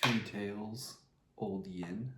Three tails, old yin.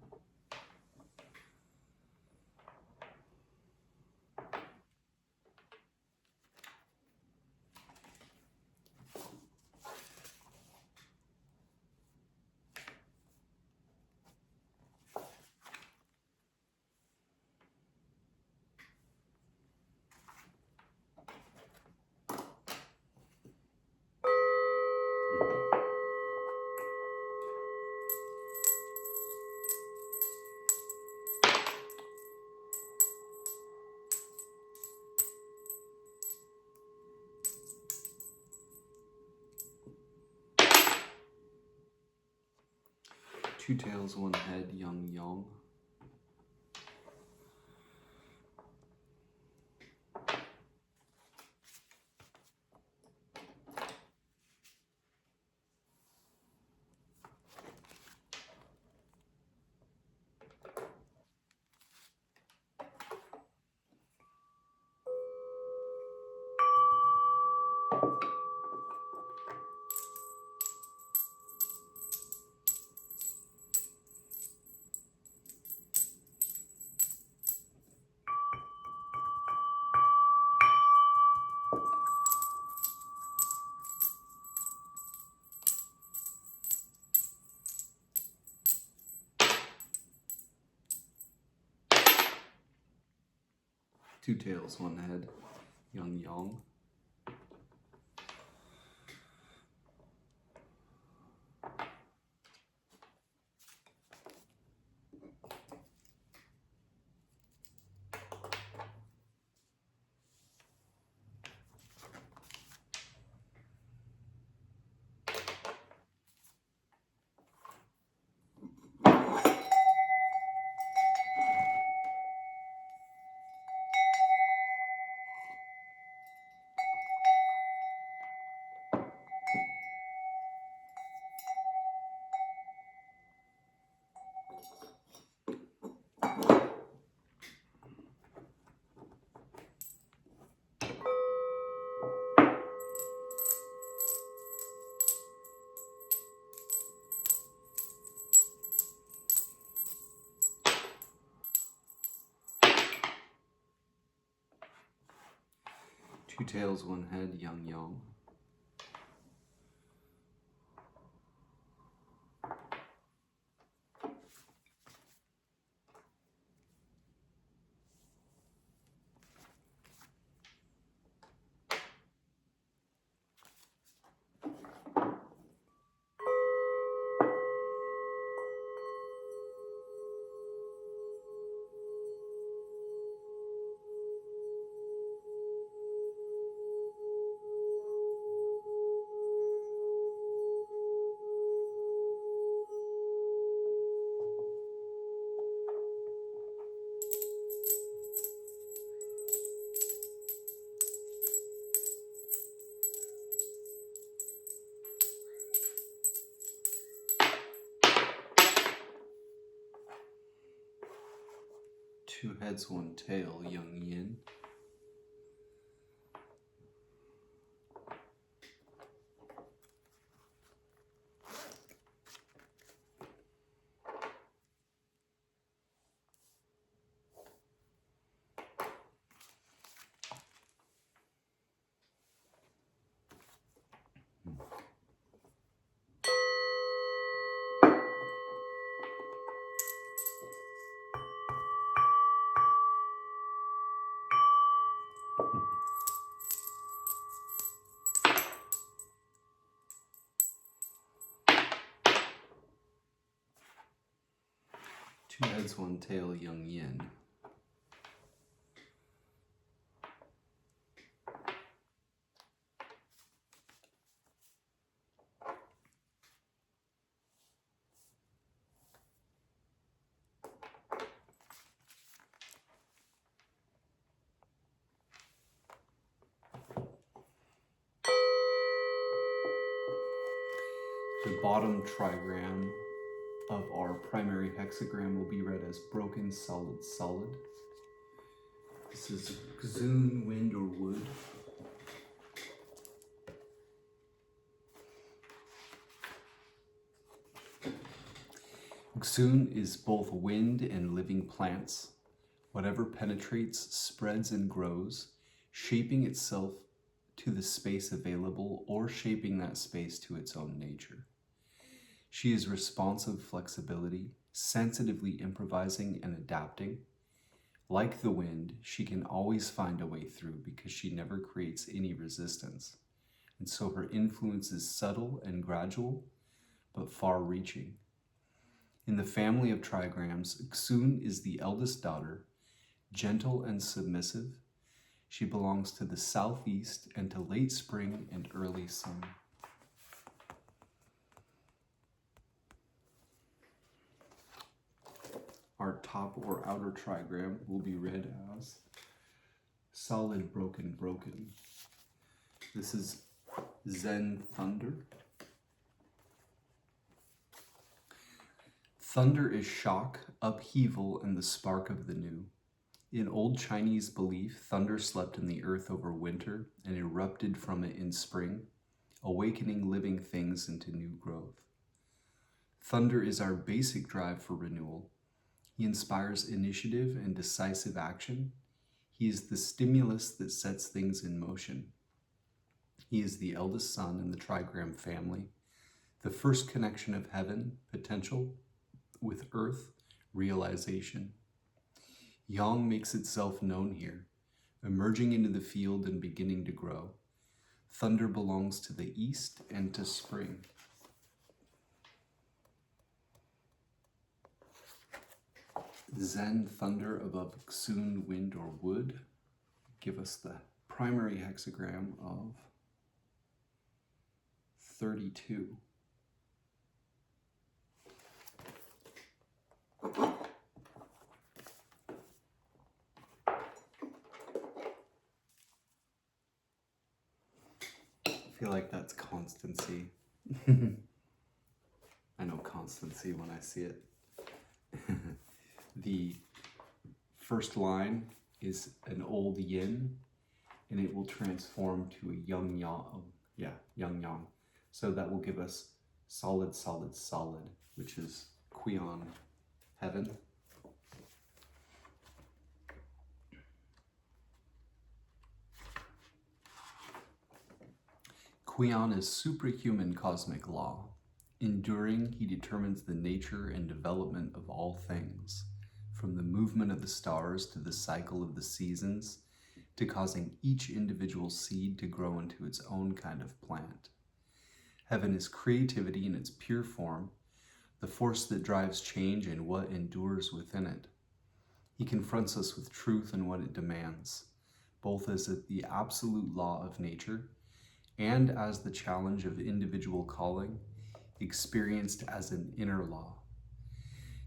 Two tails, one head, yang yang. Two tails, one head, yang yang. Two tails, one head, yang yang. Two heads, one tail, yang yin. Two heads, one tail, young yin. The bottom trigram of our primary hexagram will be read as broken, solid, solid. This is Xun, wind, or wood. Xun is both wind and living plants. Whatever penetrates, spreads, and grows, shaping itself to the space available or shaping that space to its own nature. She is responsive flexibility, sensitively improvising and adapting. Like the wind, she can always find a way through because she never creates any resistance. And so her influence is subtle and gradual, but far-reaching. In the family of trigrams, Xun is the eldest daughter, gentle and submissive. She belongs to the southeast and to late spring and early summer. Our top or outer trigram will be read as solid, broken, broken. This is Zen thunder. Thunder is shock, upheaval, and the spark of the new. In old Chinese belief, thunder slept in the earth over winter and erupted from it in spring, awakening living things into new growth. Thunder is our basic drive for renewal. He inspires initiative and decisive action. He is the stimulus that sets things in motion. He is the eldest son in the trigram family, the first connection of heaven, potential, with earth, realization. Yang makes itself known here, emerging into the field and beginning to grow. Thunder belongs to the east and to spring. Zen thunder above Xun, wind, or wood give us the primary hexagram of 32. I feel like that's Constancy. I know Constancy when I see it. The first line is an old yin, and it will transform to a young yang. Young yang. So that will give us solid, solid, solid, which is Qian, heaven. Qian is superhuman cosmic law. Enduring, he determines the nature and development of all things, from the movement of the stars to the cycle of the seasons, to causing each individual seed to grow into its own kind of plant. Heaven is creativity in its pure form, the force that drives change and what endures within it. He confronts us with truth and what it demands, both as the absolute law of nature and as the challenge of individual calling, experienced as an inner law.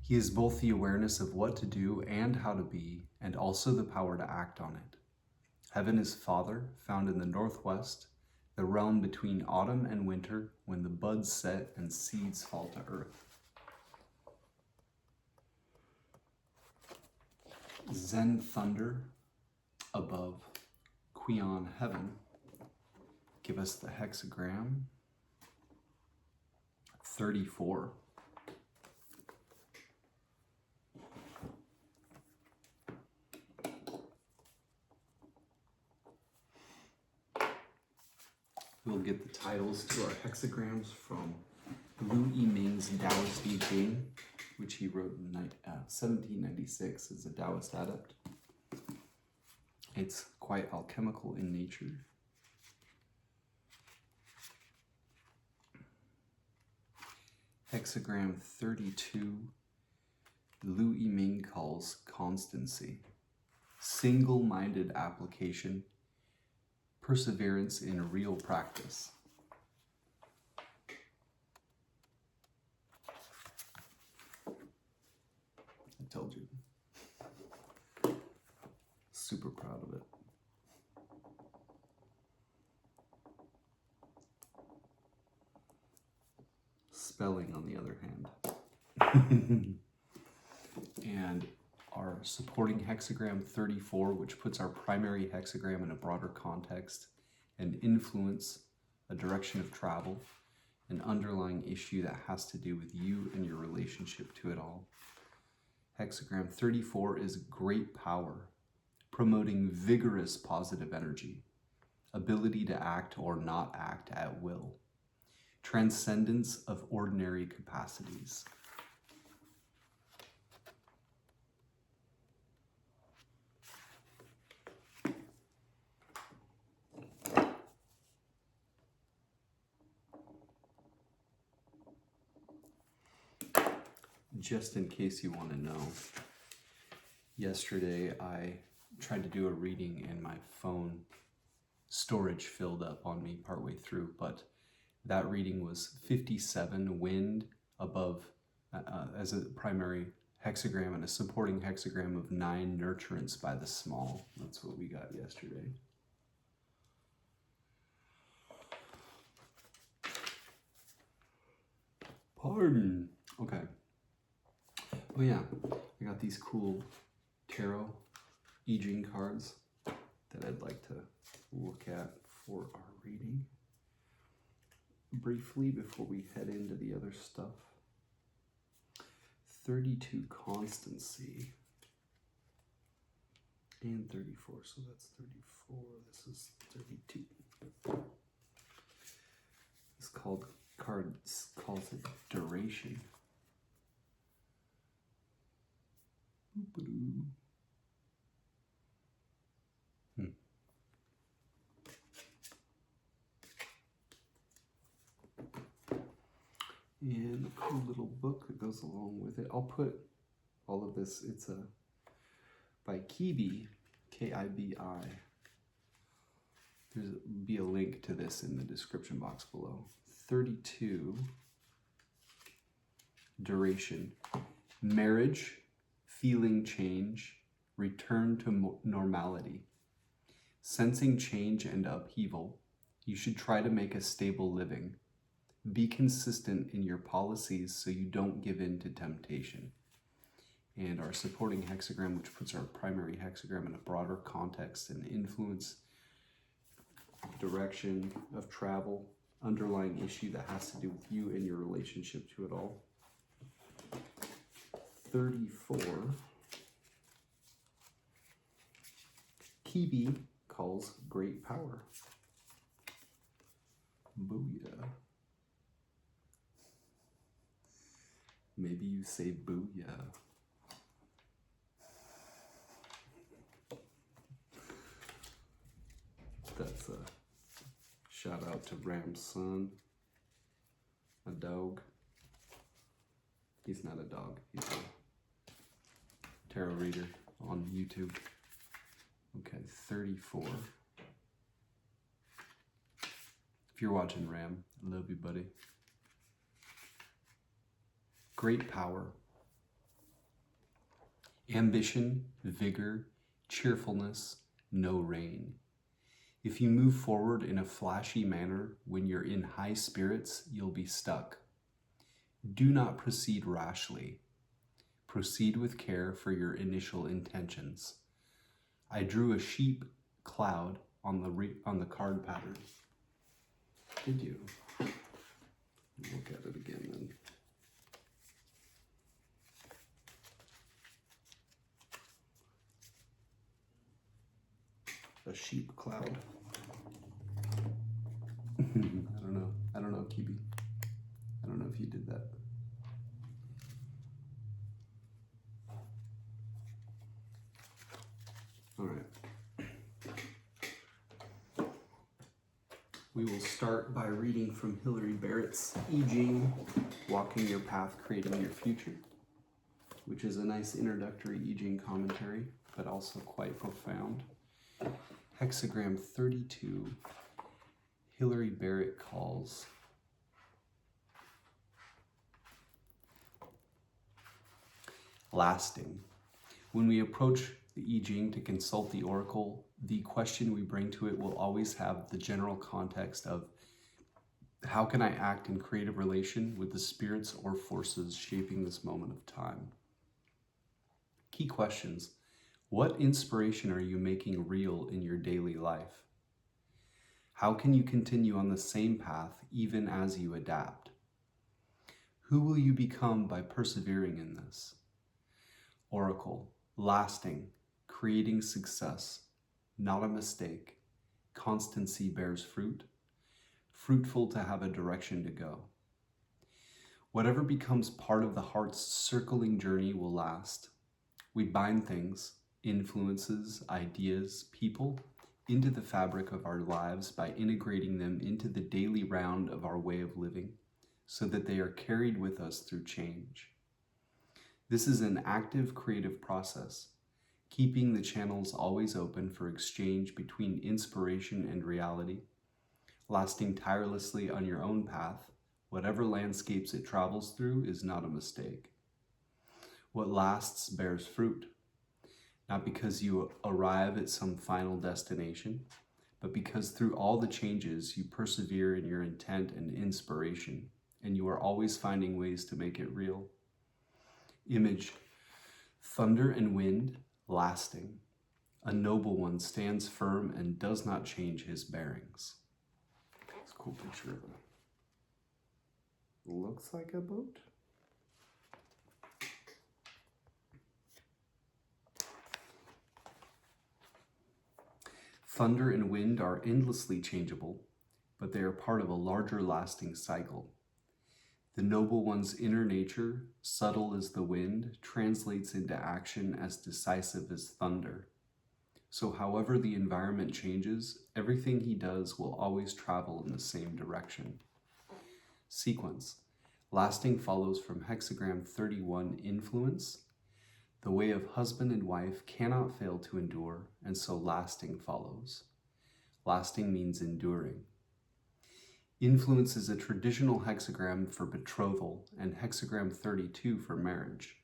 He is both the awareness of what to do and how to be, and also the power to act on it. Heaven is Father, found in the northwest, the realm between autumn and winter, when the buds set and seeds fall to earth. Zen thunder above Qian heaven give us the hexagram 34. We'll get the titles to our hexagrams from I-ming's Taoist I Ching, which he wrote in 1796 as a Taoist adept. It's quite alchemical in nature. Hexagram 32, I-ming calls Constancy. Single-minded application, perseverance in real practice. I told you. Super proud of it. Spelling, on the other hand. And our supporting hexagram 34, which puts our primary hexagram in a broader context and influence, a direction of travel, an underlying issue that has to do with you and your relationship to it all. Hexagram 34 is great power, promoting vigorous positive energy, ability to act or not act at will, transcendence of ordinary capacities. Just in case you want to know, yesterday I tried to do a reading and my phone storage filled up on me partway through, but that reading was 57 wind above as a primary hexagram and a supporting hexagram of 9 nurturance by the small. That's what we got yesterday. Pardon. Okay. Oh yeah, I got these cool tarot I Ching cards that I'd like to look at for our reading briefly before we head into the other stuff. 32 Constancy and 34, so that's 34, this is 32. This card calls it Duration. And a cool little book that goes along with it. I'll put all of this, it's by Kibi, K-I-B-I. There'll be a link to this in the description box below. 32, Duration, marriage, feeling change, return to normality. Sensing change and upheaval, you should try to make a stable living. Be consistent in your policies so you don't give in to temptation. And our supporting hexagram, which puts our primary hexagram in a broader context and influence, direction of travel, underlying issue that has to do with you and your relationship to it all. 34. Kibi calls great power. Booyah. Maybe you say booyah. That's a shout out to Ram's son, a dog. He's not a dog, he's a tarot reader on YouTube. Okay, 34. If you're watching, Ram, I love you, buddy. Great power, ambition, vigor, cheerfulness, no rain. If you move forward in a flashy manner when you're in high spirits, you'll be stuck. Do not proceed rashly. Proceed with care for your initial intentions. I drew a sheep cloud on the card pattern. Did you? Look at it again then. A sheep cloud. I don't know, Kibi. I don't know if you did that. All right. We will start by reading from Hilary Barrett's I-ming, Walking Your Path, Creating Your Future, which is a nice introductory I-ming commentary, but also quite profound. Hexagram 32, Hilary Barrett calls lasting. When we approach the I-ming to consult the oracle, the question we bring to it will always have the general context of how can I act in creative relation with the spirits or forces shaping this moment of time? Key questions. What inspiration are you making real in your daily life? How can you continue on the same path even as you adapt? Who will you become by persevering in this? Oracle, lasting, creating success, not a mistake. Constancy bears fruit, fruitful to have a direction to go. Whatever becomes part of the heart's circling journey will last. We bind things, influences, ideas, people, into the fabric of our lives by integrating them into the daily round of our way of living, so that they are carried with us through change. This is an active creative process, keeping the channels always open for exchange between inspiration and reality, lasting tirelessly on your own path. Whatever landscapes it travels through is not a mistake. What lasts bears fruit, not because you arrive at some final destination, but because through all the changes you persevere in your intent and inspiration, and you are always finding ways to make it real. Image, thunder and wind, lasting. A noble one stands firm and does not change his bearings. It's a cool picture of it. Looks like a boat. Thunder and wind are endlessly changeable, but they are part of a larger lasting cycle. The noble one's inner nature, subtle as the wind, translates into action as decisive as thunder. So however the environment changes, everything he does will always travel in the same direction. Sequence. Lasting follows from Hexagram 31, influence. The way of husband and wife cannot fail to endure, and so lasting follows. Lasting means enduring. Influence is a traditional hexagram for betrothal and Hexagram 32 for marriage.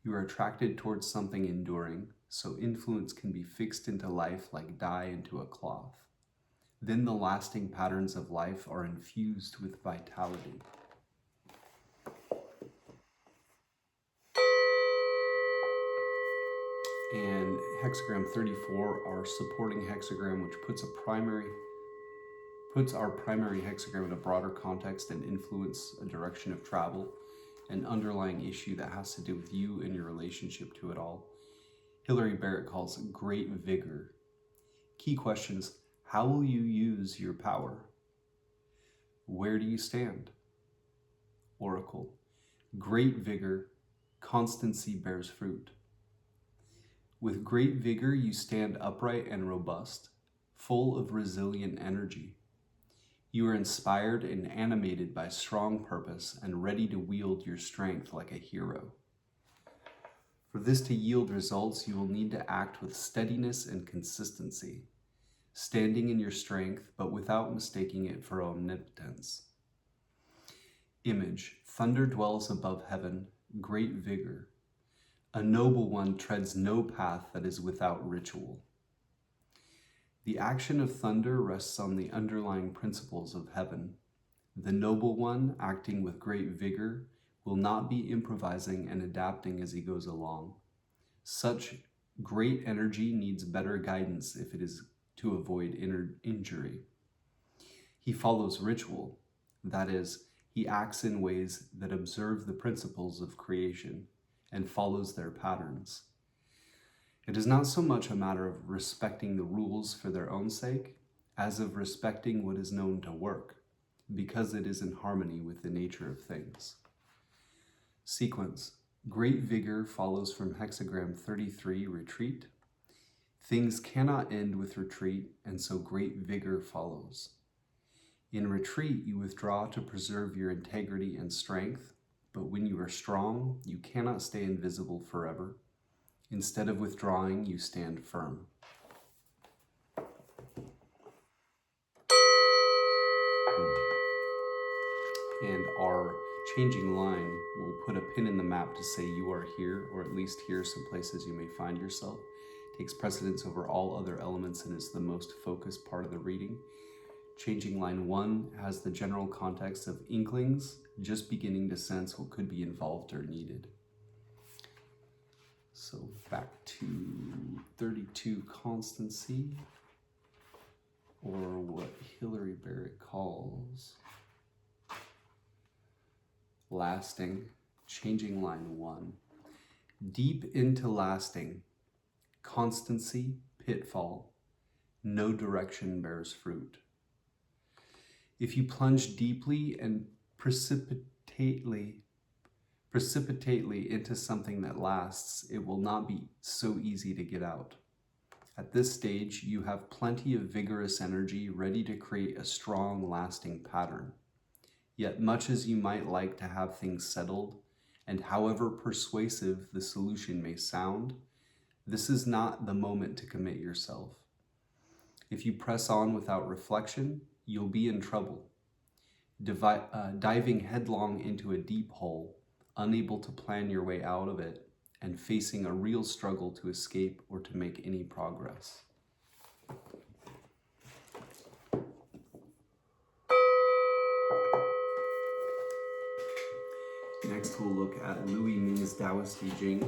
You are attracted towards something enduring, so influence can be fixed into life like dye into a cloth. Then the lasting patterns of life are infused with vitality. And Hexagram 34, our supporting hexagram, which puts our primary hexagram in a broader context and influence a direction of travel, an underlying issue that has to do with you and your relationship to it all. Hilary Barrett calls it great vigor. Key questions: how will you use your power? Where do you stand? Oracle, great vigor, constancy bears fruit. With great vigor, you stand upright and robust, full of resilient energy. You are inspired and animated by strong purpose and ready to wield your strength like a hero. For this to yield results, you will need to act with steadiness and consistency, standing in your strength, but without mistaking it for omnipotence. Image, thunder dwells above heaven, great vigor. A noble one treads no path that is without ritual. The action of thunder rests on the underlying principles of heaven. The noble one, acting with great vigor, will not be improvising and adapting as he goes along. Such great energy needs better guidance if it is to avoid injury. He follows ritual, that is, he acts in ways that observe the principles of creation and follows their patterns. It is not so much a matter of respecting the rules for their own sake, as of respecting what is known to work, because it is in harmony with the nature of things. Sequence. Great vigor follows from Hexagram 33, retreat. Things cannot end with retreat, and so great vigor follows. In retreat, you withdraw to preserve your integrity and strength, but when you are strong, you cannot stay invisible forever. Instead of withdrawing, you stand firm. And our changing line will put a pin in the map to say you are here, or at least here some places you may find yourself. It takes precedence over all other elements and is the most focused part of the reading. Changing line 1 has the general context of inklings, just beginning to sense what could be involved or needed. So back to 32 Constancy, or what Hilary Barrett calls lasting, changing line 1. Deep into lasting, constancy, pitfall, no direction bears fruit. If you plunge deeply and precipitately into something that lasts, it will not be so easy to get out. At this stage, you have plenty of vigorous energy ready to create a strong, lasting pattern. Yet much as you might like to have things settled, and however persuasive the solution may sound, this is not the moment to commit yourself. If you press on without reflection, you'll be in trouble, diving headlong into a deep hole, unable to plan your way out of it, and facing a real struggle to escape or to make any progress. Next, we'll look at Louis Ming's Taoist Te Ching,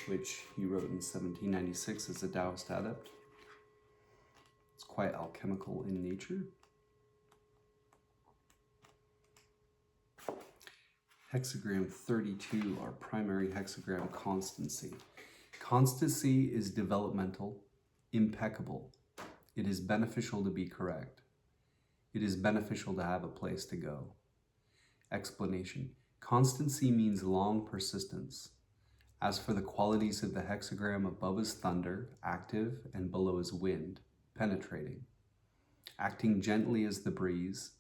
which he wrote in 1796 as a Taoist adept. It's quite alchemical in nature. Hexagram 32, our primary hexagram, Constancy. Constancy is developmental, impeccable. It is beneficial to be correct. It is beneficial to have a place to go. Explanation. Constancy means long persistence. As for the qualities of the hexagram, above is thunder, active, and below is wind, penetrating. Acting gently as the breeze,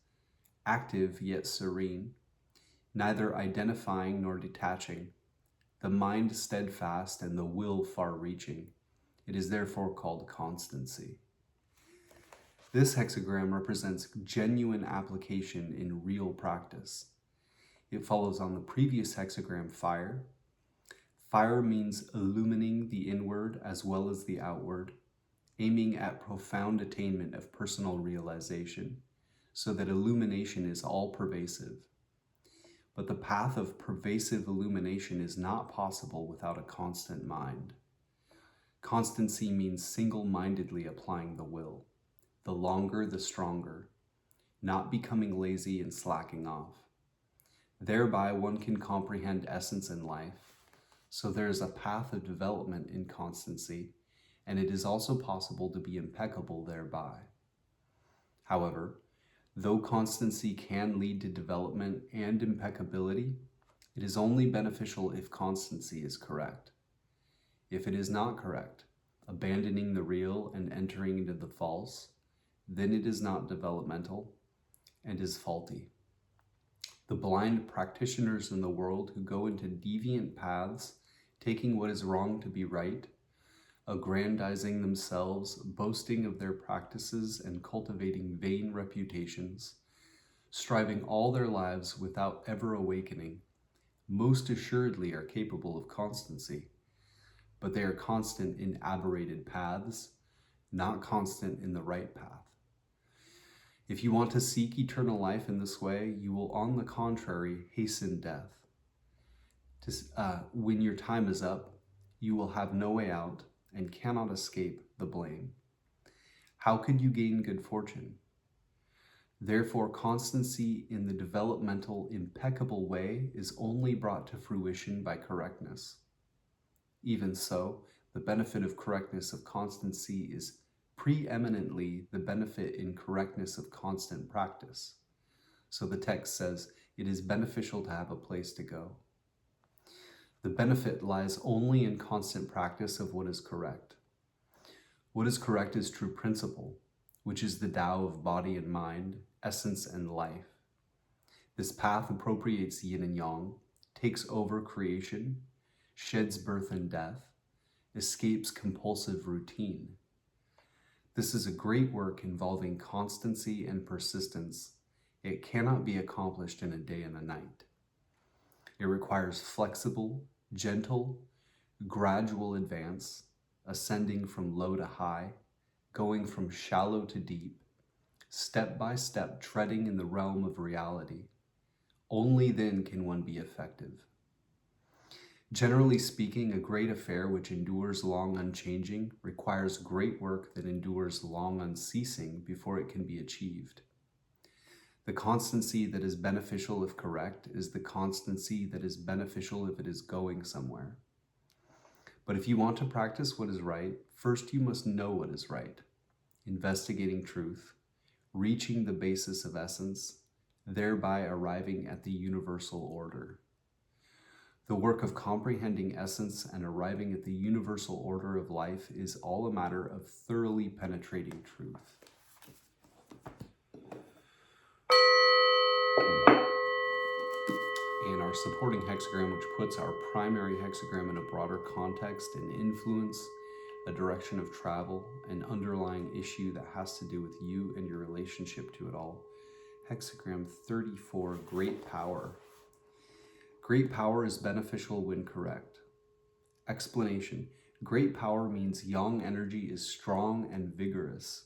active yet serene, neither identifying nor detaching, the mind steadfast and the will far-reaching. It is therefore called constancy. This hexagram represents genuine application in real practice. It follows on the previous hexagram, fire. Fire means illumining the inward as well as the outward, aiming at profound attainment of personal realization, so that illumination is all-pervasive. But the path of pervasive illumination is not possible without a constant mind. Constancy means single-mindedly applying the will. The longer, the stronger, not becoming lazy and slacking off. Thereby, one can comprehend essence in life. So there is a path of development in constancy, and it is also possible to be impeccable thereby. However, though constancy can lead to development and impeccability, it is only beneficial if constancy is correct. If it is not correct, abandoning the real and entering into the false, then it is not developmental and is faulty. The blind practitioners in the world who go into deviant paths, taking what is wrong to be right, aggrandizing themselves, boasting of their practices, and cultivating vain reputations, striving all their lives without ever awakening, most assuredly are capable of constancy, but they are constant in aberrated paths, not constant in the right path. If you want to seek eternal life in this way, you will, on the contrary, hasten death. When your time is up, you will have no way out and cannot escape the blame. How could you gain good fortune? Therefore, constancy in the developmental, impeccable way is only brought to fruition by correctness. Even so, the benefit of correctness of constancy is preeminently the benefit in correctness of constant practice. So the text says, it is beneficial to have a place to go. The benefit lies only in constant practice of what is correct. What is correct is true principle. which is the Tao of body and mind, essence and life. This path appropriates yin and yang, takes over creation, sheds birth and death, escapes compulsive routine. This is a great work involving constancy and persistence. It cannot be accomplished in a day and a night. It requires flexible, gentle, gradual advance, ascending from low to high, going from shallow to deep, step by step treading in the realm of reality. Only then can one be effective. Generally speaking, a great affair which endures long unchanging requires great work that endures long unceasing before it can be achieved. The constancy that is beneficial if correct is the constancy that is beneficial if it is going somewhere. But if you want to practice what is right, first you must know what is right, investigating truth, reaching the basis of essence, thereby arriving at the universal order. The work of comprehending essence and arriving at the universal order of life is all a matter of thoroughly penetrating truth. And our supporting hexagram, which puts our primary hexagram in a broader context and influence, a direction of travel, an underlying issue that has to do with you and your relationship to it all. Hexagram 34, Great Power. Great power is beneficial when correct. Explanation. Great power means yang energy is strong and vigorous.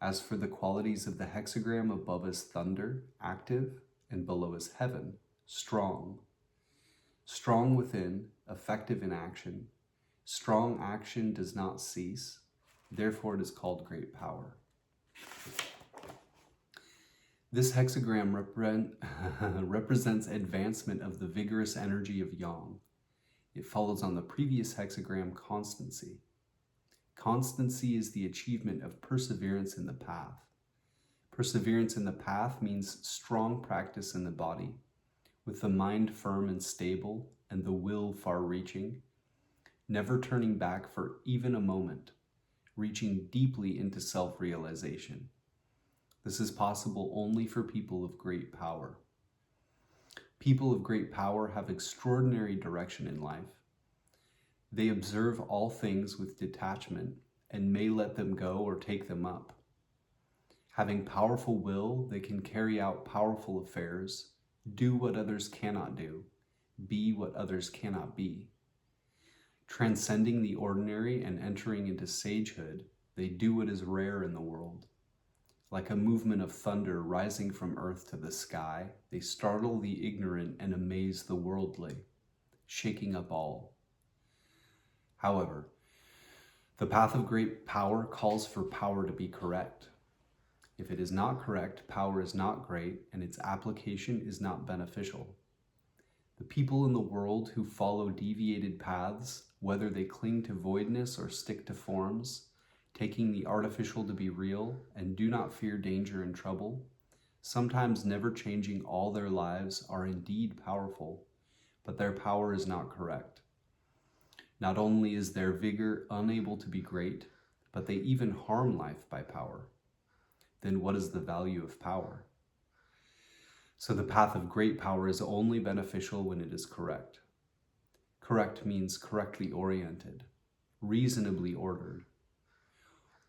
As for the qualities of the hexagram, above is thunder, active, and below is heaven, strong. Strong within, effective in action. Strong action does not cease, therefore it is called great power. This hexagram represents advancement of the vigorous energy of yang. It follows on the previous hexagram, constancy. Constancy is the achievement of perseverance in the path. Perseverance in the path means strong practice in the body, with the mind firm and stable and the will far-reaching, never turning back for even a moment, reaching deeply into self-realization. This is possible only for people of great power. People of great power have extraordinary direction in life. They observe all things with detachment and may let them go or take them up. Having powerful will, they can carry out powerful affairs, do what others cannot do, be what others cannot be. Transcending the ordinary and entering into sagehood, they do what is rare in the world. Like a movement of thunder rising from earth to the sky, they startle the ignorant and amaze the worldly, shaking up all. However, the path of great power calls for power to be correct. If it is not correct, power is not great, and its application is not beneficial. The people in the world who follow deviated paths, whether they cling to voidness or stick to forms, taking the artificial to be real, and do not fear danger and trouble, sometimes never changing all their lives, are indeed powerful, but their power is not correct. Not only is their vigor unable to be great, but they even harm life by power. Then what is the value of power? So the path of great power is only beneficial when it is correct. Correct means correctly oriented, reasonably ordered.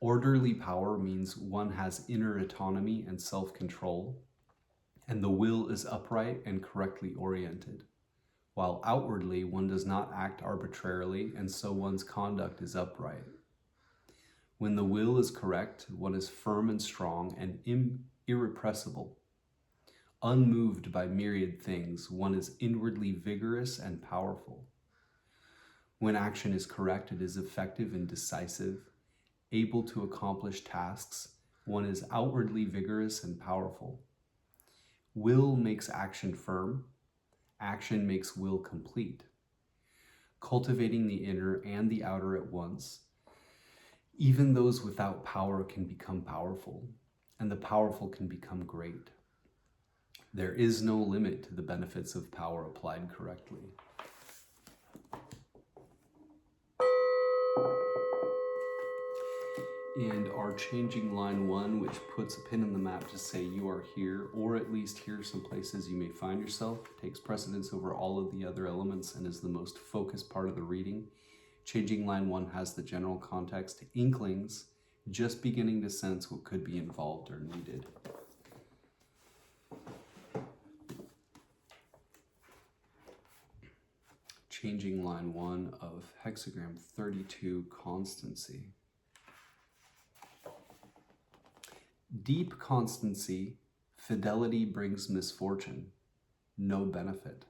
Orderly power means one has inner autonomy and self-control, and the will is upright and correctly oriented, while outwardly one does not act arbitrarily, and so one's conduct is upright. When the will is correct, one is firm and strong and irrepressible. Unmoved by myriad things, one is inwardly vigorous and powerful. When action is correct, it is effective and decisive. Able to accomplish tasks, one is outwardly vigorous and powerful. Will makes action firm. Action makes will complete. Cultivating the inner and the outer at once, even those without power can become powerful, and the powerful can become great. There is no limit to the benefits of power applied correctly. And our changing line 1, which puts a pin in the map to say you are here, or at least here are some places you may find yourself, takes precedence over all of the other elements and is the most focused part of the reading. Changing line 1 has the general context, inklings, just beginning to sense what could be involved or needed. Changing line 1 of Hexagram 32, Constancy. Deep constancy, fidelity brings misfortune, no benefit.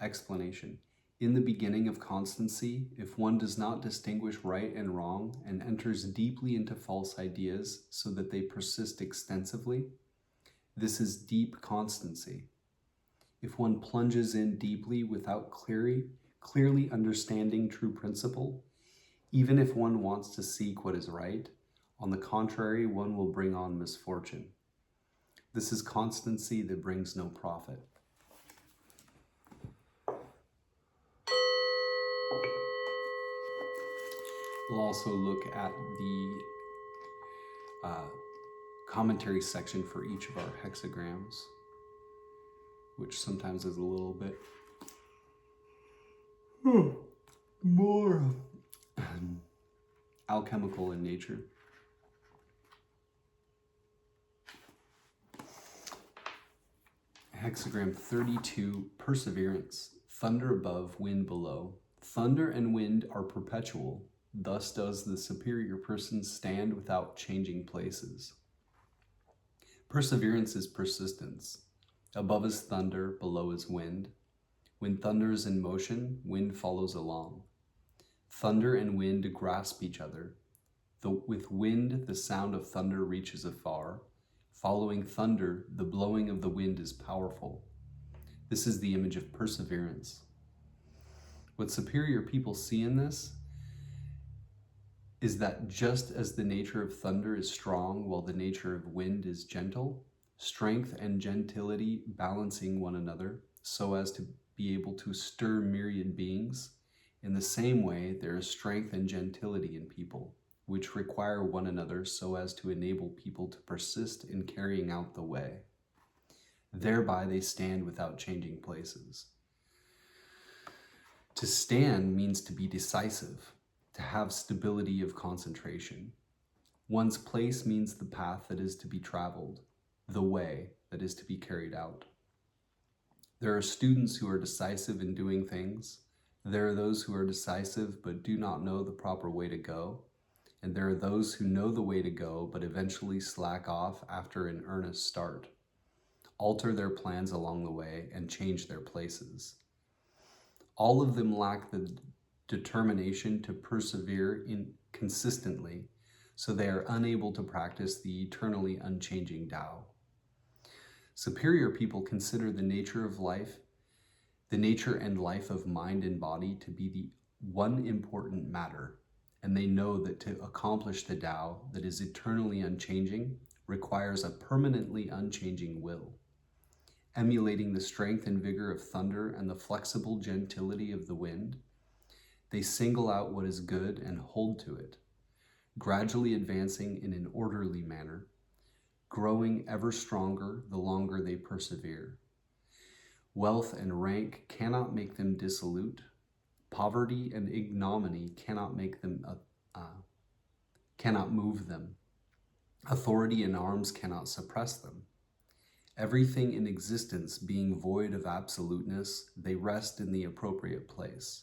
Explanation. In the beginning of constancy, if one does not distinguish right and wrong and enters deeply into false ideas so that they persist extensively, this is deep constancy. If one plunges in deeply without clearly understanding true principle, even if one wants to seek what is right, on the contrary, one will bring on misfortune. This is constancy that brings no profit. We'll also look at the commentary section for each of our hexagrams, which sometimes is a little bit more alchemical in nature. Hexagram 32, Perseverance. Thunder above, wind below. Thunder and wind are perpetual. Thus does the superior person stand without changing places. Perseverance is persistence. Above is thunder, below is wind. When thunder is in motion, wind follows along. Thunder and wind grasp each other. With wind, the sound of thunder reaches afar. Following thunder, the blowing of the wind is powerful. This is the image of perseverance. What superior people see in this is that just as the nature of thunder is strong while the nature of wind is gentle, strength and gentility balancing one another so as to be able to stir myriad beings, in the same way there is strength and gentility in people, which require one another so as to enable people to persist in carrying out the way. Thereby they stand without changing places. To stand means to be decisive, to have stability of concentration. One's place means the path that is to be traveled, the way that is to be carried out. There are students who are decisive in doing things. There are those who are decisive but do not know the proper way to go. And there are those who know the way to go but eventually slack off after an earnest start, alter their plans along the way, and change their places. All of them lack the determination to persevere consistently, so they are unable to practice the eternally unchanging Tao. Superior people consider the nature of life, the nature and life of mind and body to be the one important matter, and they know that to accomplish the Tao that is eternally unchanging requires a permanently unchanging will. Emulating the strength and vigor of thunder and the flexible gentility of the wind, they single out what is good and hold to it, gradually advancing in an orderly manner, growing ever stronger the longer they persevere. Wealth and rank cannot make them dissolute. Poverty and ignominy cannot move them. Authority and arms cannot suppress them. Everything in existence being void of absoluteness, they rest in the appropriate place,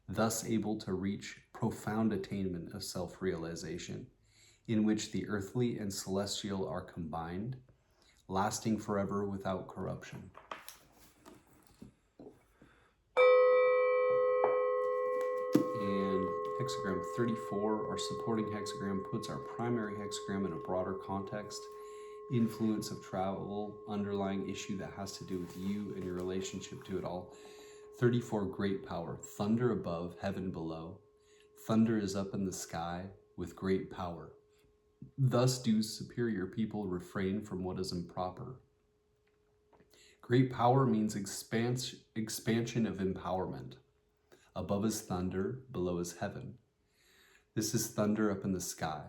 thus able to reach profound attainment of self-realization, in which the earthly and celestial are combined, lasting forever without corruption. And hexagram 34, our supporting hexagram, puts our primary hexagram in a broader context. Influence of travel, underlying issue that has to do with you and your relationship to it all. 34, great power. Thunder above, heaven below. Thunder is up in the sky with great power. Thus do superior people refrain from what is improper. Great power means expansion of empowerment. Above is thunder, below is heaven. This is thunder up in the sky.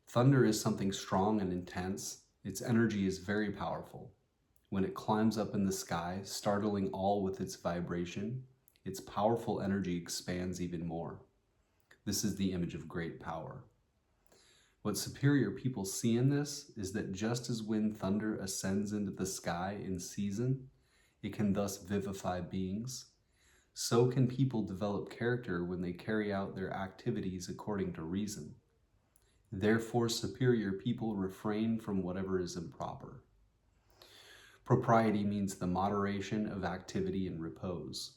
Thunder is something strong and intense. Its energy is very powerful. When it climbs up in the sky, startling all with its vibration, its powerful energy expands even more. This is the image of great power. What superior people see in this is that just as when thunder ascends into the sky in season, it can thus vivify beings, so can people develop character when they carry out their activities according to reason. Therefore, superior people refrain from whatever is improper. Propriety means the moderation of activity and repose,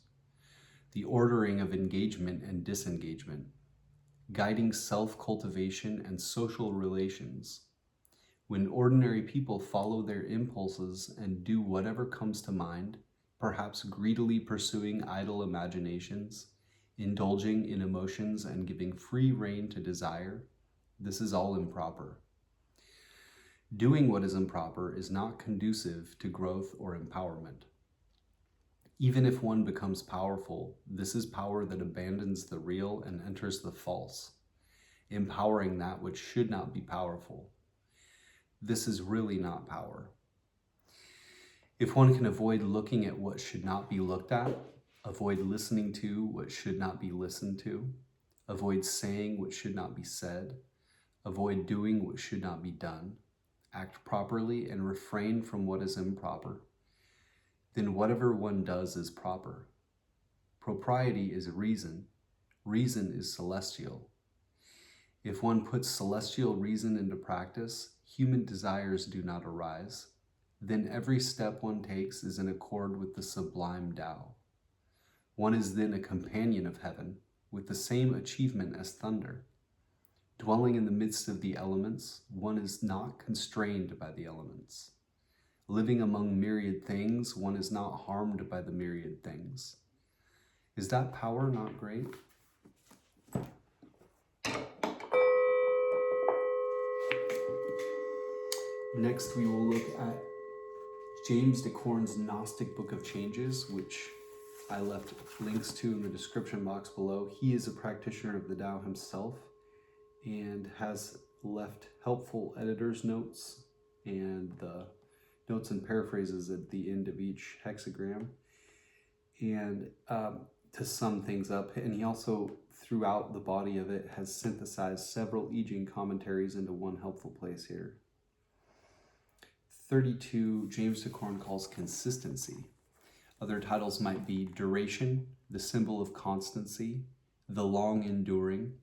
the ordering of engagement and disengagement, guiding self-cultivation and social relations. When ordinary people follow their impulses and do whatever comes to mind, perhaps greedily pursuing idle imaginations, indulging in emotions and giving free rein to desire, this is all improper. Doing what is improper is not conducive to growth or empowerment. Even if one becomes powerful, this is power that abandons the real and enters the false, empowering that which should not be powerful. This is really not power. If one can avoid looking at what should not be looked at, avoid listening to what should not be listened to, avoid saying what should not be said, avoid doing what should not be done, act properly and refrain from what is improper, then whatever one does is proper. Propriety is reason. Reason is celestial. If one puts celestial reason into practice, human desires do not arise. Then every step one takes is in accord with the sublime Tao. One is then a companion of heaven, with the same achievement as thunder. Dwelling in the midst of the elements, one is not constrained by the elements. Living among myriad things, one is not harmed by the myriad things. Is that power not great? Next, we will look at James Dekorne's Gnostic Book of Changes, which I left links to in the description box below. He is a practitioner of the Tao himself and has left helpful editor's notes and the notes and paraphrases at the end of each hexagram, and to sum things up. And he also, throughout the body of it, has synthesized several I Ching commentaries into one helpful place here. 32, James Dekorne calls consistency. Other titles might be duration, the symbol of constancy, the long enduring,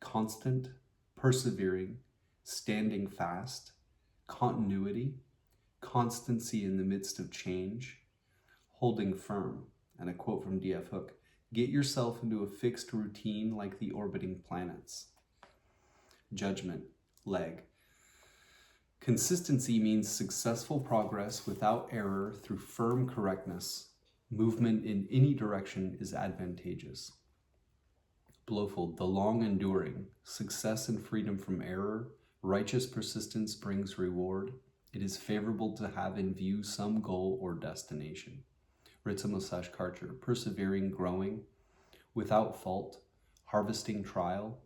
constant, persevering, standing fast, continuity, constancy in the midst of change, holding firm. And a quote from D.F. Hook, get yourself into a fixed routine like the orbiting planets. Judgment, leg. Consistency means successful progress without error through firm correctness. Movement in any direction is advantageous. Blowfold, the long enduring, success and freedom from error, righteous persistence brings reward. It is favorable to have in view some goal or destination. Ritsa/Karcher, persevering, growing, without fault, harvesting trial,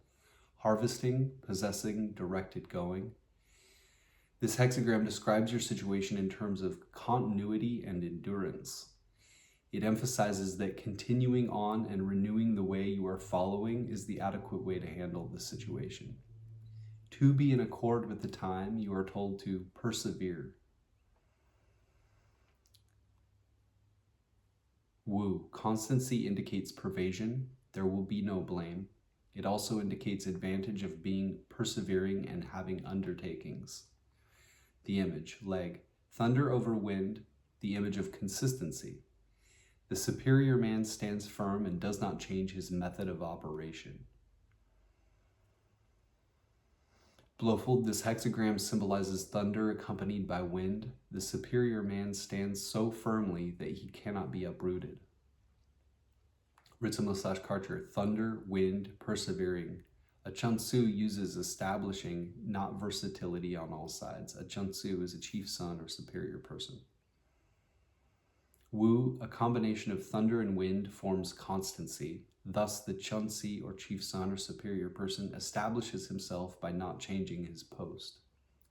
harvesting, possessing, directed going. This hexagram describes your situation in terms of continuity and endurance. It emphasizes that continuing on and renewing the way you are following is the adequate way to handle the situation. To be in accord with the time, you are told to persevere. Wu, constancy indicates pervasion. There will be no blame. It also indicates advantage of being persevering and having undertakings. The image, leg, thunder over wind, the image of consistency. The superior man stands firm and does not change his method of operation. Blowfold, this hexagram symbolizes thunder accompanied by wind. The superior man stands so firmly that he cannot be uprooted. Ritsa/Karcher, thunder, wind, persevering. A Chunsu uses establishing, not versatility on all sides. A Chunsu is a chief son or superior person. Wu, a combination of thunder and wind, forms Constancy. Thus, the Chunsi, or chief son or superior person, establishes himself by not changing his post.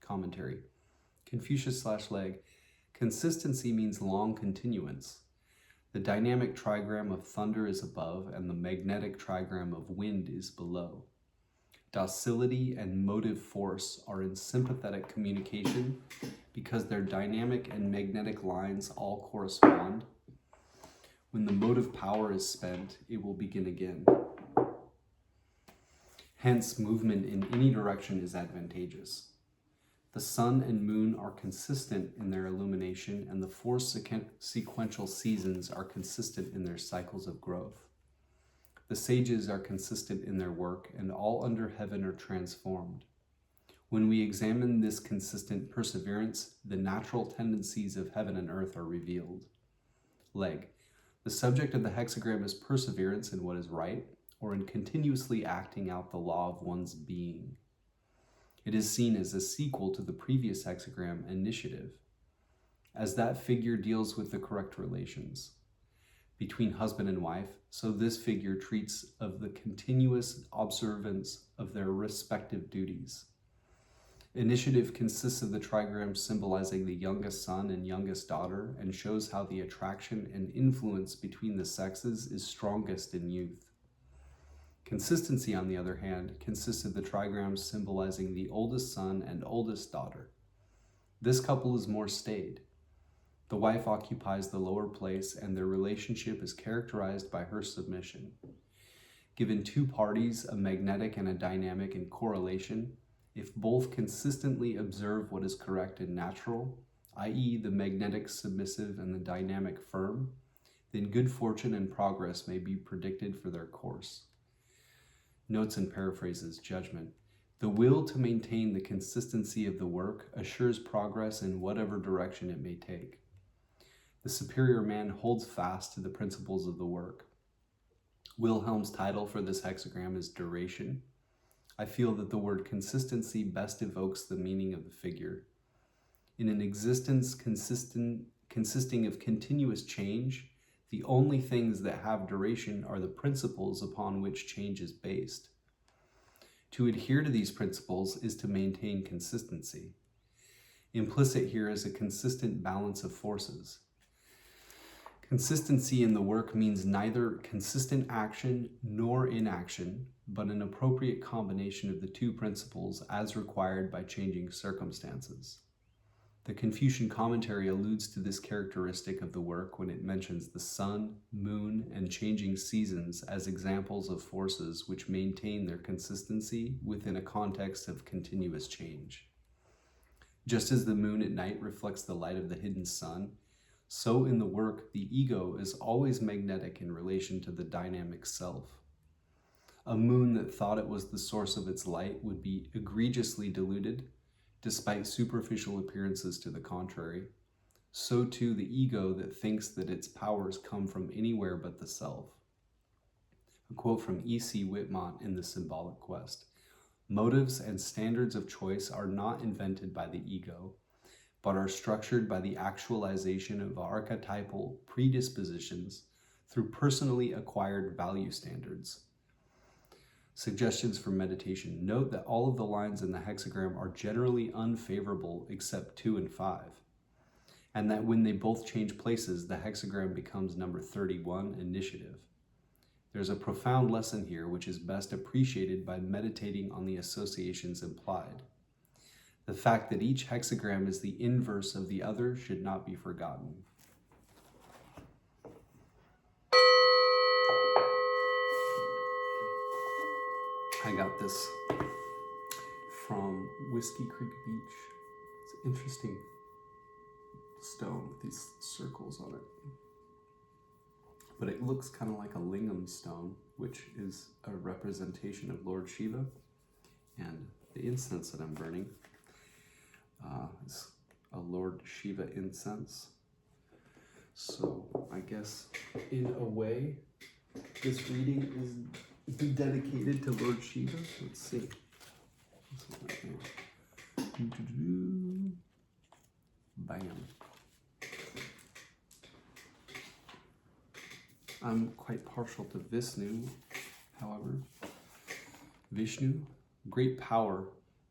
Commentary. Confucius/Leg. Consistency means long continuance. The dynamic trigram of thunder is above, and the magnetic trigram of wind is below. Docility and motive force are in sympathetic communication because their dynamic and magnetic lines all correspond. When the motive power is spent, it will begin again. Hence, movement in any direction is advantageous. The sun and moon are consistent in their illumination, and the four sequential seasons are consistent in their cycles of growth. The sages are consistent in their work, and all under heaven are transformed. When we examine this consistent perseverance, the natural tendencies of heaven and earth are revealed. Leg. The subject of the hexagram is perseverance in what is right, or in continuously acting out the law of one's being. It is seen as a sequel to the previous hexagram, initiative, as that figure deals with the correct relations between husband and wife, so this figure treats of the continuous observance of their respective duties. Initiative consists of the trigrams symbolizing the youngest son and youngest daughter, and shows how the attraction and influence between the sexes is strongest in youth. Consistency, on the other hand, consists of the trigrams symbolizing the oldest son and oldest daughter. This couple is more staid. The wife occupies the lower place, and their relationship is characterized by her submission. Given two parties, a magnetic and a dynamic in correlation, if both consistently observe what is correct and natural, i.e. the magnetic submissive and the dynamic firm, then good fortune and progress may be predicted for their course. Notes and paraphrases. Judgment. The will to maintain the consistency of the work assures progress in whatever direction it may take. The superior man holds fast to the principles of the work. Wilhelm's title for this hexagram is Duration. I feel that the word consistency best evokes the meaning of the figure. In an existence consisting of continuous change, the only things that have duration are the principles upon which change is based. To adhere to these principles is to maintain consistency. Implicit here is a consistent balance of forces. Consistency in the work means neither consistent action nor inaction, but an appropriate combination of the two principles as required by changing circumstances. The Confucian commentary alludes to this characteristic of the work when it mentions the sun, moon, and changing seasons as examples of forces which maintain their consistency within a context of continuous change. Just as the moon at night reflects the light of the hidden sun, so in the work, the ego is always magnetic in relation to the dynamic self. A moon that thought it was the source of its light would be egregiously deluded, despite superficial appearances to the contrary. So too the ego that thinks that its powers come from anywhere but the self. A quote from E.C. Whitmont in The Symbolic Quest. Motives and standards of choice are not invented by the ego, but are structured by the actualization of archetypal predispositions through personally acquired value standards. Suggestions for meditation. Note that all of the lines in the hexagram are generally unfavorable except 2 and 5, and that when they both change places, the hexagram becomes number 31, initiative. There's a profound lesson here which is best appreciated by meditating on the associations implied. The fact that each hexagram is the inverse of the other should not be forgotten. I got this from Whiskey Creek Beach. It's an interesting stone with these circles on it. But it looks kind of like a lingam stone, which is a representation of Lord Shiva. And the incense that I'm burning is a Lord Shiva incense. So I guess in a way, this reading is dedicated to Lord Shiva. Let's see. Bam. I'm quite partial to Vishnu, however. Vishnu, great power,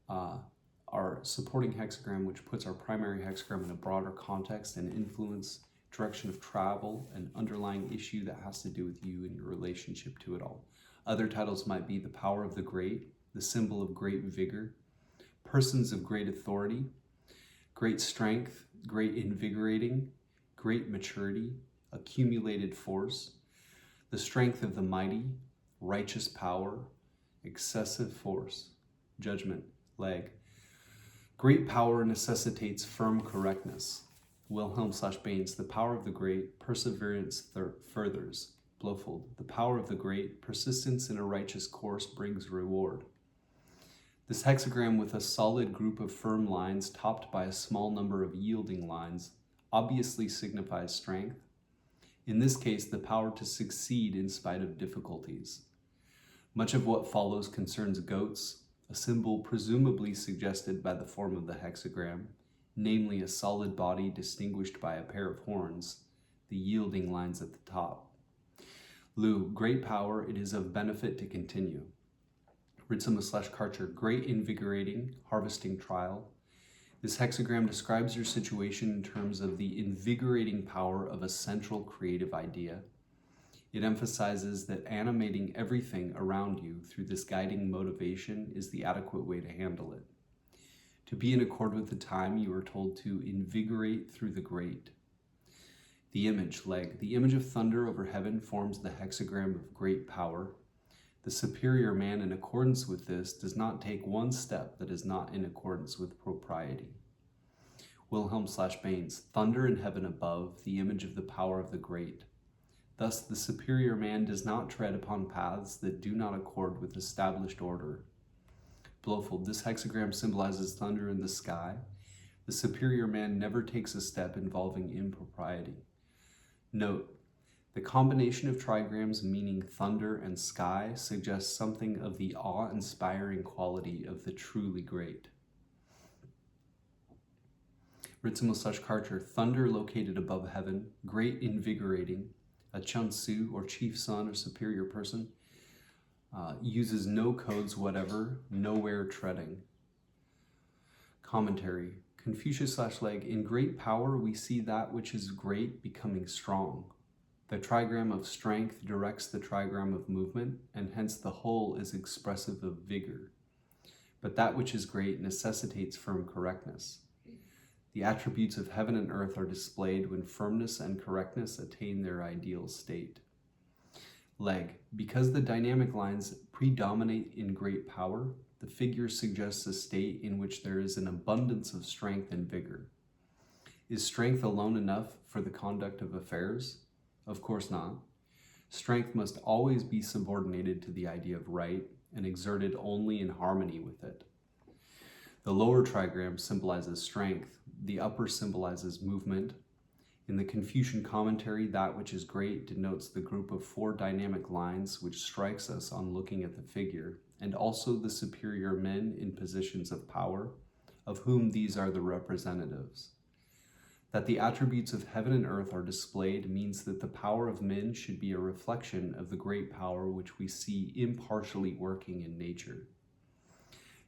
our supporting hexagram, which puts our primary hexagram in a broader context and influence, direction of travel, and underlying issue that has to do with you and your relationship to it all. Other titles might be the power of the great, the symbol of great vigor, persons of great authority, great strength, great invigorating, great maturity, accumulated force, the strength of the mighty, righteous power, excessive force, judgment, leg. Great power necessitates firm correctness. Wilhelm/Baines, the power of the great, perseverance furthers. Blofeld, the power of the great, persistence in a righteous course brings reward. This hexagram with a solid group of firm lines topped by a small number of yielding lines obviously signifies strength. In this case, the power to succeed in spite of difficulties. Much of what follows concerns goats, a symbol presumably suggested by the form of the hexagram, namely a solid body distinguished by a pair of horns, the yielding lines at the top. Lu, great power, it is of benefit to continue. Ritzema/Karcher, great invigorating, harvesting trial. This hexagram describes your situation in terms of the invigorating power of a central creative idea. It emphasizes that animating everything around you through this guiding motivation is the adequate way to handle it. To be in accord with the time, you are told to invigorate through the great. The image, leg. The image of thunder over heaven forms the hexagram of great power. The superior man, in accordance with this, does not take one step that is not in accordance with propriety. Wilhelm/Baines, thunder in heaven above, the image of the power of the great. Thus, the superior man does not tread upon paths that do not accord with established order. Blofeld, this hexagram symbolizes thunder in the sky. The superior man never takes a step involving impropriety. Note, the combination of trigrams meaning thunder and sky suggests something of the awe-inspiring quality of the truly great. Ritzema/Karcher, thunder located above heaven, great invigorating, a Chunsu or chief son or superior person, uses no codes whatever, nowhere treading. Commentary, Confucius/Leg, in great power we see that which is great becoming strong. The trigram of strength directs the trigram of movement, and hence the whole is expressive of vigor. But that which is great necessitates firm correctness. The attributes of heaven and earth are displayed when firmness and correctness attain their ideal state. Leg, because the dynamic lines predominate in great power, the figure suggests a state in which there is an abundance of strength and vigor. Is strength alone enough for the conduct of affairs? Of course not. Strength must always be subordinated to the idea of right and exerted only in harmony with it. The lower trigram symbolizes strength, the upper symbolizes movement. In the Confucian commentary, that which is great denotes the group of four dynamic lines which strikes us on looking at the figure, and also the superior men in positions of power, of whom these are the representatives. That the attributes of heaven and earth are displayed means that the power of men should be a reflection of the great power which we see impartially working in nature.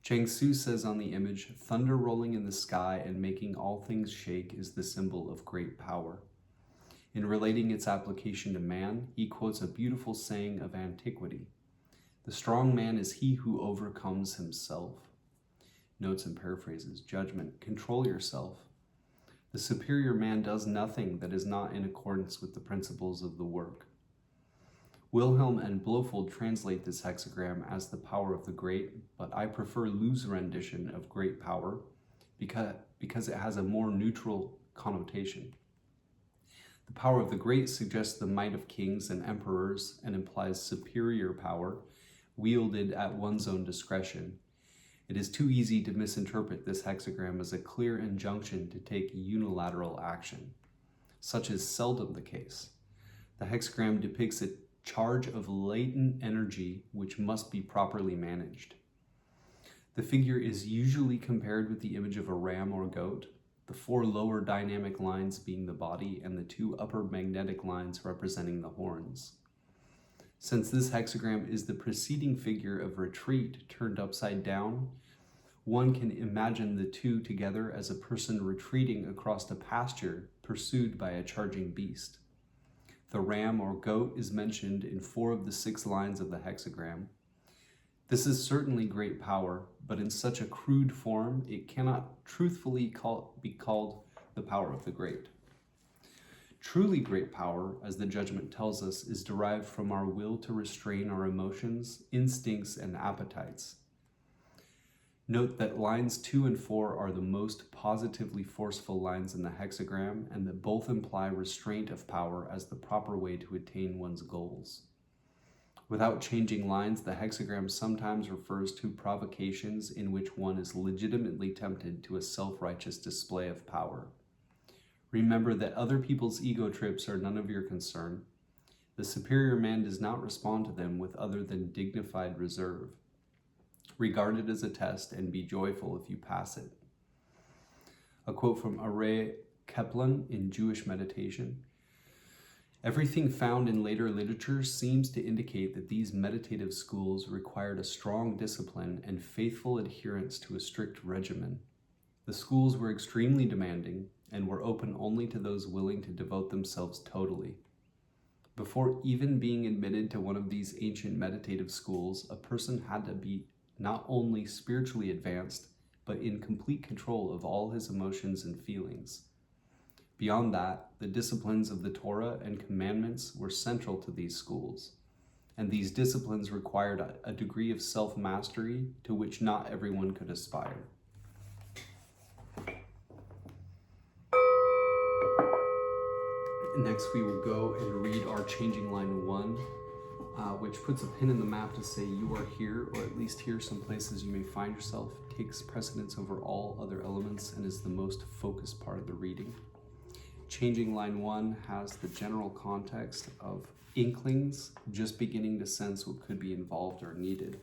Chang Su says on the image, thunder rolling in the sky and making all things shake is the symbol of great power. In relating its application to man, he quotes a beautiful saying of antiquity. The strong man is he who overcomes himself. Notes and paraphrases, judgment, control yourself. The superior man does nothing that is not in accordance with the principles of the work. Wilhelm and Blofeld translate this hexagram as the power of the great, but I prefer Lu's rendition of great power because it has a more neutral connotation. The power of the great suggests the might of kings and emperors and implies superior power wielded at one's own discretion. It is too easy to misinterpret this hexagram as a clear injunction to take unilateral action. Such is seldom the case. The hexagram depicts a charge of latent energy which must be properly managed. The figure is usually compared with the image of a ram or goat. the 4 lower dynamic lines being the body and the 2 upper magnetic lines representing the horns. Since this hexagram is the preceding figure of retreat turned upside down, one can imagine the 2 together as a person retreating across a pasture pursued by a charging beast. The ram or goat is mentioned in 4 of the 6 lines of the hexagram. This is certainly great power, but in such a crude form, it cannot truthfully be called the power of the great. Truly great power, as the judgment tells us, is derived from our will to restrain our emotions, instincts, and appetites. Note that lines 2 and 4 are the most positively forceful lines in the hexagram, and that both imply restraint of power as the proper way to attain one's goals. Without changing lines, the hexagram sometimes refers to provocations in which one is legitimately tempted to a self-righteous display of power. Remember that other people's ego trips are none of your concern. The superior man does not respond to them with other than dignified reserve. Regard it as a test and be joyful if you pass it. A quote from Arai Kaplan in Jewish Meditation. Everything found in later literature seems to indicate that these meditative schools required a strong discipline and faithful adherence to a strict regimen. The schools were extremely demanding and were open only to those willing to devote themselves totally. Before even being admitted to one of these ancient meditative schools, a person had to be not only spiritually advanced, but in complete control of all his emotions and feelings. Beyond that, the disciplines of the Torah and commandments were central to these schools, and these disciplines required a degree of self-mastery to which not everyone could aspire. Next, we will go and read our changing line 1, which puts a pin in the map to say you are here, or at least here some places you may find yourself, takes precedence over all other elements, and is the most focused part of the reading. Changing line 1 has the general context of inklings just beginning to sense what could be involved or needed.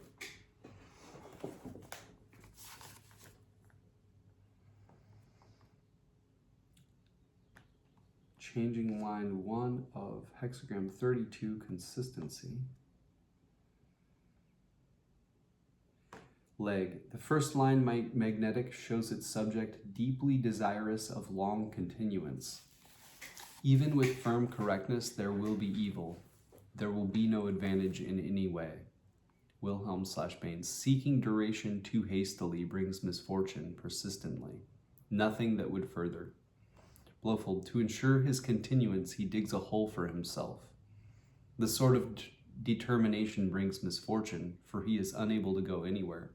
Changing line 1 of hexagram 32, consistency. Leg. The first line, magnetic, shows its subject deeply desirous of long continuance. Even with firm correctness, there will be evil. There will be no advantage in any way. Wilhelm/Baines. Seeking duration too hastily brings misfortune persistently. Nothing that would further. Blowfold. To ensure his continuance, he digs a hole for himself. The sort of determination brings misfortune, for he is unable to go anywhere.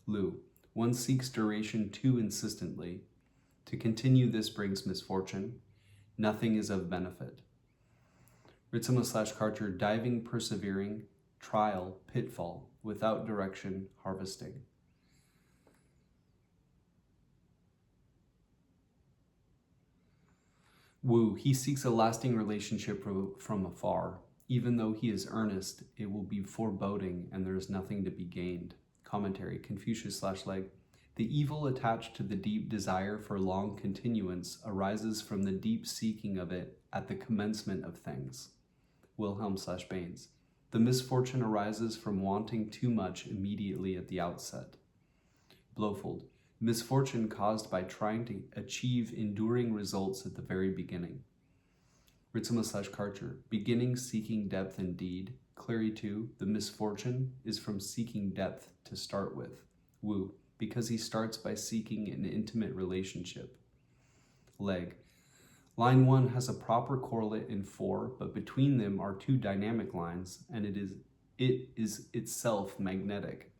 Lu. One seeks duration too insistently. To continue this brings misfortune. Nothing is of benefit. Ritzema/Karcher. Diving, persevering, trial, pitfall, without direction, harvesting. Wu. He seeks a lasting relationship from afar. Even though he is earnest, it will be foreboding and there is nothing to be gained. Commentary. Confucius/Leg. The evil attached to the deep desire for long continuance arises from the deep seeking of it at the commencement of things. Wilhelm/Baines. The misfortune arises from wanting too much immediately at the outset. Blowfold. Misfortune caused by trying to achieve enduring results at the very beginning. Ritzema/Karcher. Beginning seeking depth indeed. Clary 2. The misfortune is from seeking depth to start with. Wu. Because he starts by seeking an intimate relationship. Leg. Line 1 has a proper correlate in 4, but between them are 2 dynamic lines, and it is itself magnetic.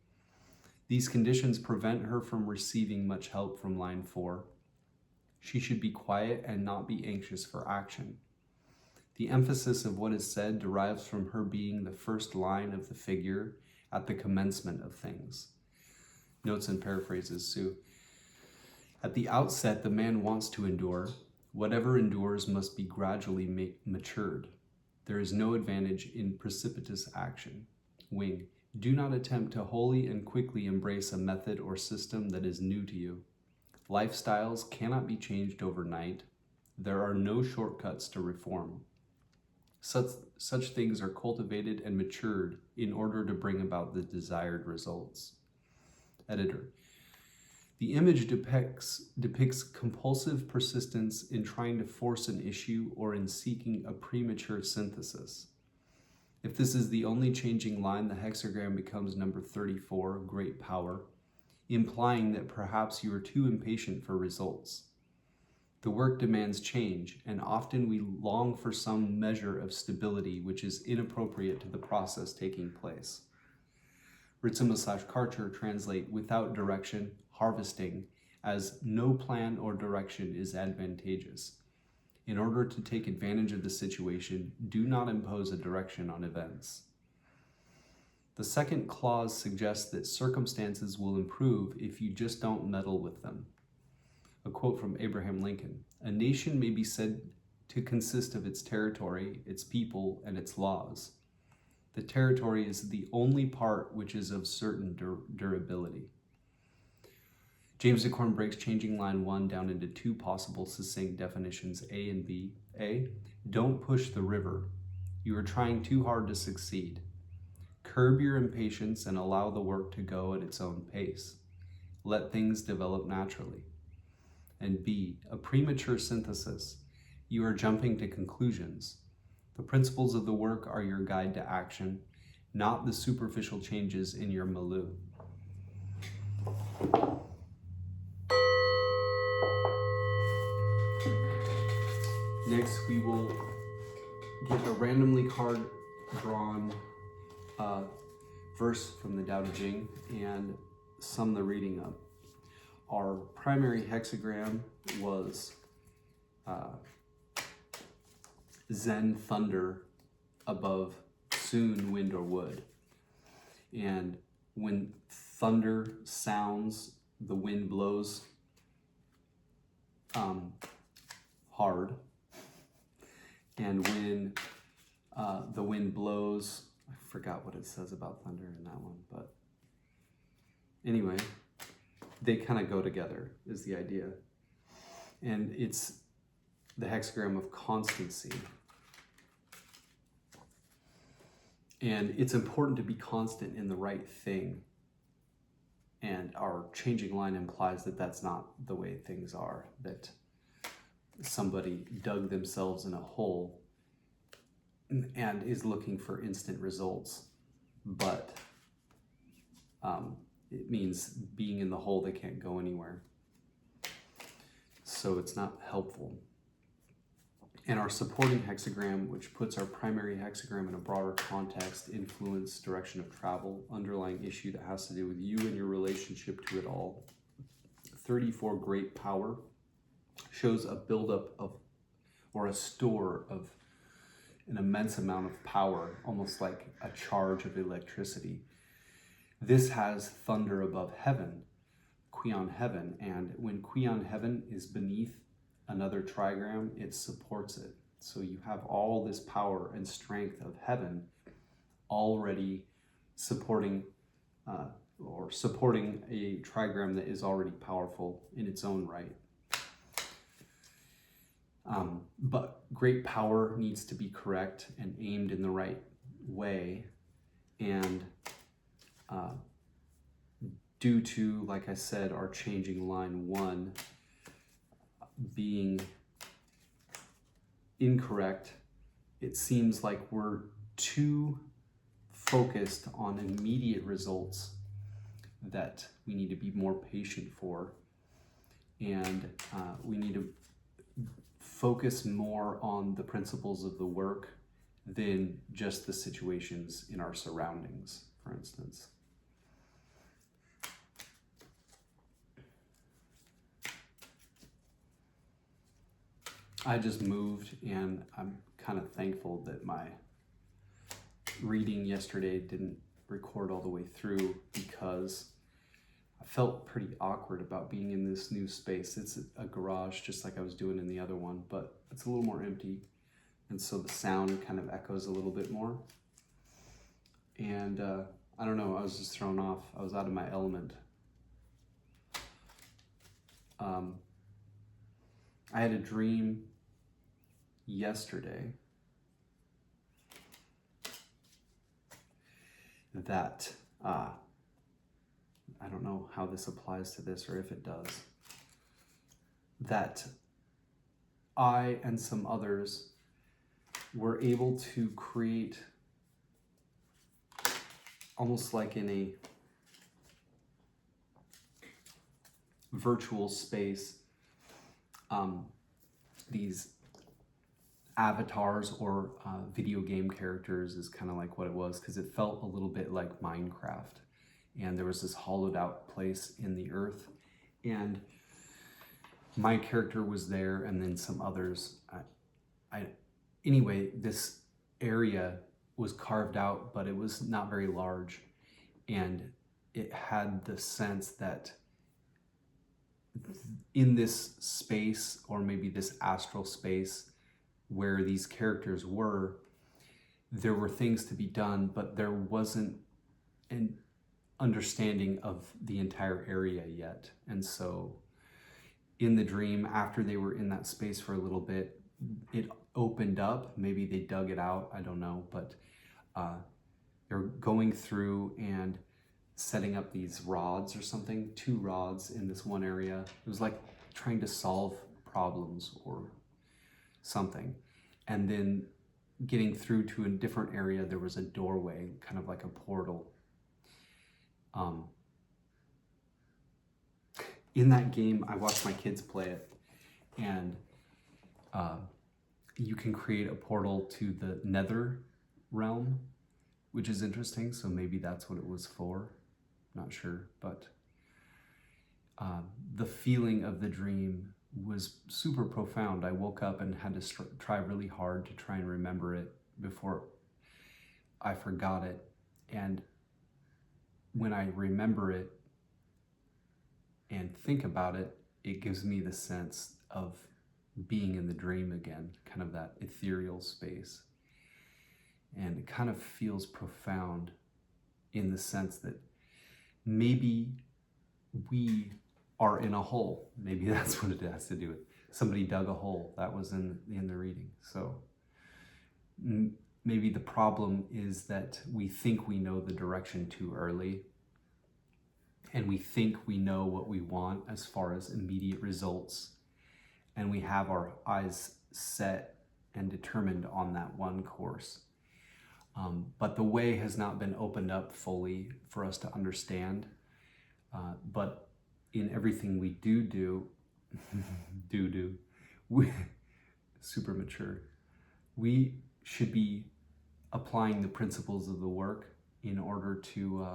These conditions prevent her from receiving much help from line 4. She should be quiet and not be anxious for action. The emphasis of what is said derives from her being the first line of the figure at the commencement of things. Notes and paraphrases, Sue. At the outset, the man wants to endure. Whatever endures must be gradually matured. There is no advantage in precipitous action. Wing. Do not attempt to wholly and quickly embrace a method or system that is new to you. Lifestyles cannot be changed overnight. There are no shortcuts to reform. Such things are cultivated and matured in order to bring about the desired results. Editor. The image depicts compulsive persistence in trying to force an issue or in seeking a premature synthesis. If this is the only changing line, the hexagram becomes number 34, great power, implying that perhaps you are too impatient for results. The work demands change, and often we long for some measure of stability which is inappropriate to the process taking place. Ritzema/Karcher translate without direction, harvesting, as no plan or direction is advantageous. In order to take advantage of the situation, do not impose a direction on events. The second clause suggests that circumstances will improve if you just don't meddle with them. A quote from Abraham Lincoln: "A nation may be said to consist of its territory, its people, and its laws. The territory is the only part which is of certain durability." James Dekorne breaks changing line 1 down into two possible succinct definitions, A and B. A, don't push the river. You are trying too hard to succeed. Curb your impatience and allow the work to go at its own pace. Let things develop naturally. And B, a premature synthesis. You are jumping to conclusions. The principles of the work are your guide to action, not the superficial changes in your milieu. Next, we will get a randomly drawn verse from the Tao Te Ching and sum the reading up. Our primary hexagram was Zen thunder above soon wind or wood. And when thunder sounds, the wind blows hard. And when the wind blows, I forgot what it says about thunder in that one, but anyway, they kind of go together is the idea. And it's the hexagram of constancy. And it's important to be constant in the right thing. And our changing line implies that that's not the way things are, that somebody dug themselves in a hole and is looking for instant results, but it means being in the hole, they can't go anywhere. So it's not helpful. And our supporting hexagram, which puts our primary hexagram in a broader context, influence, direction of travel, underlying issue that has to do with you and your relationship to it all. 34, great power, shows a buildup of, or a store of an immense amount of power, almost like a charge of electricity. This has thunder above heaven, Kuan heaven, and when Kuan heaven is beneath another trigram, it supports it. So you have all this power and strength of heaven already supporting supporting a trigram that is already powerful in its own right. But great power needs to be correct and aimed in the right way. And due to, like I said, our changing line 1 being incorrect, it seems like we're too focused on immediate results that we need to be more patient for. And we need to focus more on the principles of the work than just the situations in our surroundings, for instance. I just moved, and I'm kind of thankful that my reading yesterday didn't record all the way through, because I felt pretty awkward about being in this new space. It's a garage, just like I was doing in the other one, but it's a little more empty, and so the sound kind of echoes a little bit more. And I don't know, I was just thrown off. I was out of my element. I had a dream yesterday that, I don't know how this applies to this or if it does, that I and some others were able to create, almost like in a virtual space, these avatars or video game characters is kind of like what it was, because it felt a little bit like Minecraft. And there was this hollowed out place in the earth, and my character was there, and then some others. Anyway, this area was carved out, but it was not very large, and it had the sense that in this space, or maybe this astral space where these characters were, there were things to be done, but there wasn't an understanding of the entire area yet. And so in the dream, after they were in that space for a little bit, it opened up. Maybe they dug it out, I don't know, but they're going through and setting up these rods or something, 2 rods in this one area. It was like trying to solve problems or something. And then getting through to a different area, there was a doorway, kind of like a portal. In that game, I watched my kids play it, and you can create a portal to the nether realm, which is interesting. So maybe that's what it was for. Not sure, but the feeling of the dream was super profound. I woke up and had to try really hard to try and remember it before I forgot it. And when I remember it and think about it, it gives me the sense of being in the dream again, kind of that ethereal space. And it kind of feels profound in the sense that maybe we are in a hole. Maybe that's what it has to do with. Somebody dug a hole. That was in the reading. So maybe the problem is that we think we know the direction too early, and we think we know what we want as far as immediate results, and we have our eyes set and determined on that one course. But the way has not been opened up fully for us to understand. But in everything we do, we super mature. We should be applying the principles of the work in order to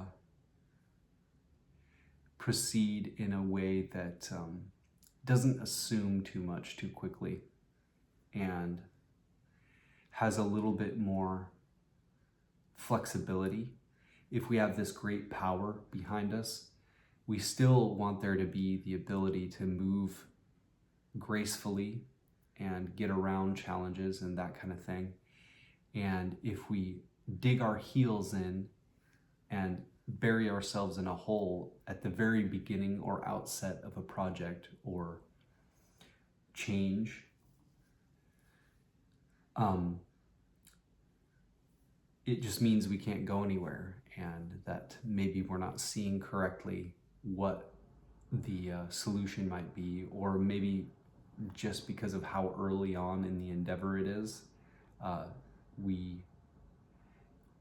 proceed in a way that doesn't assume too much too quickly, and has a little bit more flexibility. If we have this great power behind us, we still want there to be the ability to move gracefully and get around challenges and that kind of thing. And if we dig our heels in and bury ourselves in a hole at the very beginning or outset of a project or change, it just means we can't go anywhere, and that maybe we're not seeing correctly what the solution might be, or maybe just because of how early on in the endeavor it is, we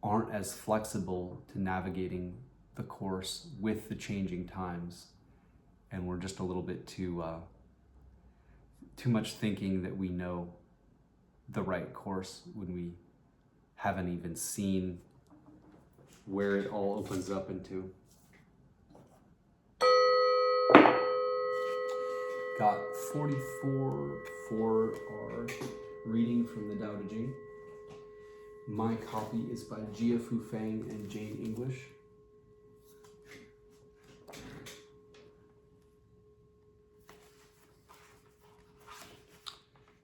aren't as flexible to navigating the course with the changing times, and we're just a little bit too much thinking that we know the right course when we haven't even seen where it all opens up into. Got 44 for our reading from the Tao Te Ching. My copy is by Jia Fu Fang and Jane English.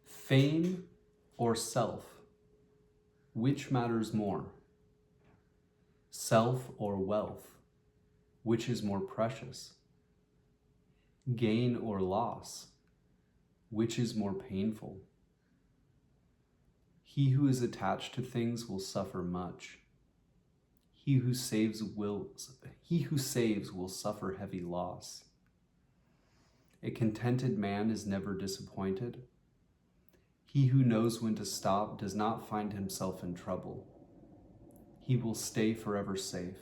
Fame or self? Which matters more? Self or wealth? Which is more precious? Gain or loss, which is more painful? He who is attached to things will suffer much. He who saves will suffer heavy loss. A contented man is never disappointed. He who knows when to stop does not find himself in trouble. He will stay forever safe.